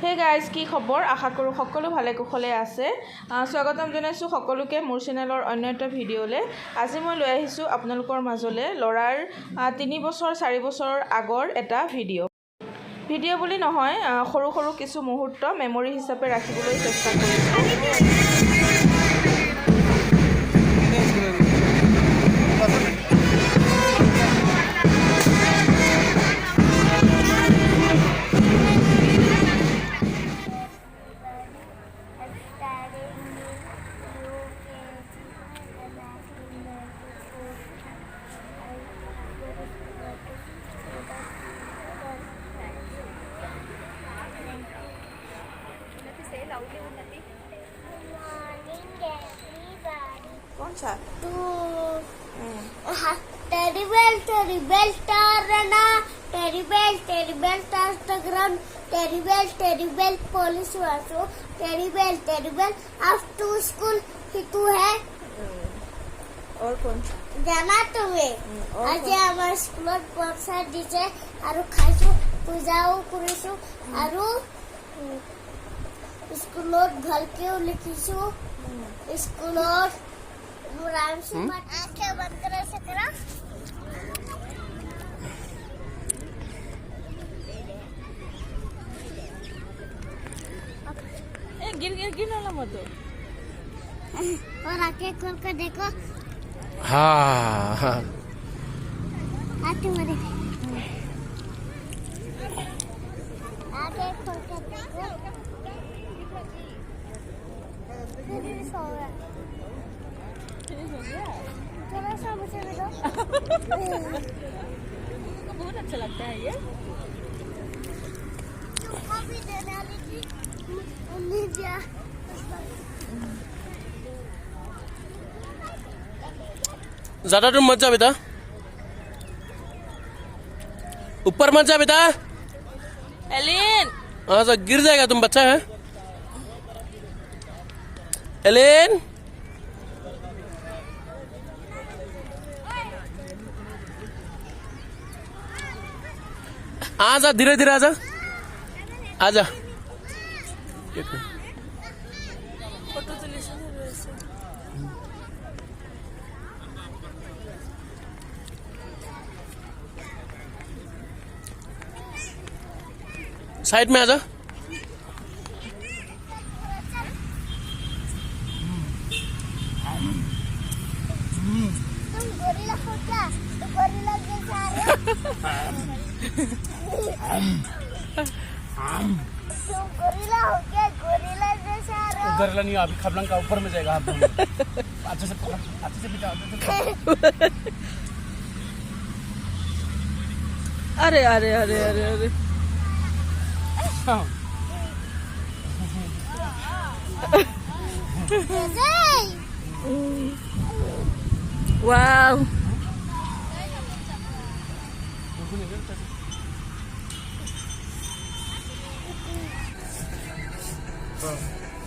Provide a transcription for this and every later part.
Hey guys की खबर आशा करूँ सकलो भाले कुशले आछे। स्वागतम जनाइছোঁ सकलोके मोर चेनेलर अन्य एटा भिडिओले। আজি मैं লৈ আহিছোঁ আপোনালোকৰ মাজলে লৰাৰ 3 বছৰ 4 বছৰৰ আগৰ এটা ভিডিঅ' বুলি নহয়, সৰু সৰু কিছু মুহূৰ্ত মেমৰি হিচাপে ৰাখিবলৈ চেষ্টা কৰিছোঁ। कौन सा टेरिबल टारना टेरिबल टास्टाग्राम टेरिबल पुलिस वासो टेरिबल आफ्टर स्कूल ही तू है। और कौन सा जाना तुम्हें आज आमार स्कूलत प्रसाद दिছে আৰু খাইছো পূজাও কৰিছো আৰু स्कूलत ভালকেও লিখিছো स्कूलत राम से आंखें बंद करा सकरा गिर ना मत और आंखें खोल कर देखो। हाँ आंखें मारे आंखें खोल कर देखो। सो रहा थोड़ा सा मुझे दे दो। बहुत अच्छा लगता है ये। कॉफी देने वाली थी उन्हीं दिया। ज्यादा दूर मत जा बेटा, ऊपर मत जा बेटा। एलिन हाँ सर गिर जाएगा, तुम बच्चा है। एलिन आजा, धीरे धीरे आजा आजा। फोटो साइड में आजा। तुम गोरिल्ला हो क्या? तो गोरिल्ला जैसा आ रहे हो। तुम गोरिल्ला हो क्या? गोरिल्ला जैसा आ रहे हो। गोरिल्ला नहीं, अभी खबलंग का ऊपर में जाएगा। आप अच्छे से पकड़, अच्छे से बिठा। अरे अरे अरे अरे अरे वाव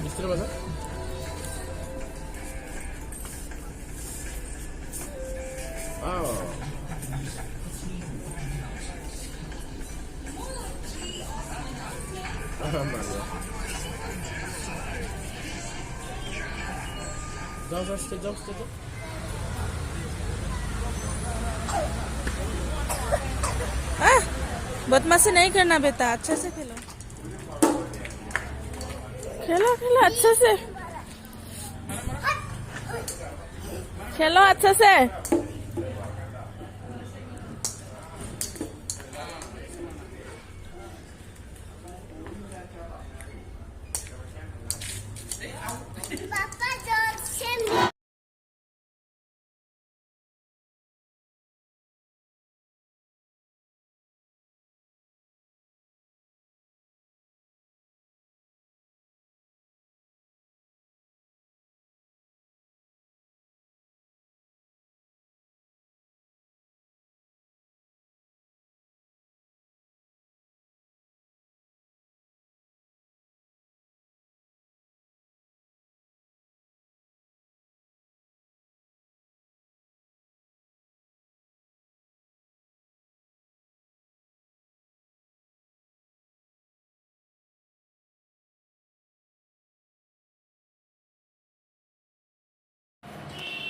मिस्त्री बजा। जाओ जाओ जाओ जाओ। बदमाशी नहीं करना बेटा, अच्छे से खेलो खेलो खेलो अच्छे से खेलो अच्छे से।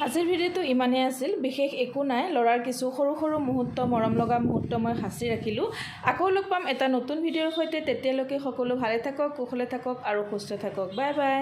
আজিৰ ভিডিঅ'টো ইমানেই আছিল বিশেষ একো নাই ল'ৰাৰ কিছু সৰু সৰু মুহূৰ্ত মৰম লগা মুহূৰ্ত মই সাঁচি ৰাখিলোঁ আকৌ লগ পাম এটা নতুন ভিডিঅ'ৰ সৈতে তেতিয়ালৈকে সকলো ভালে থাকক কুশলে থাকক আৰু সুস্থ থাকক বাই বাই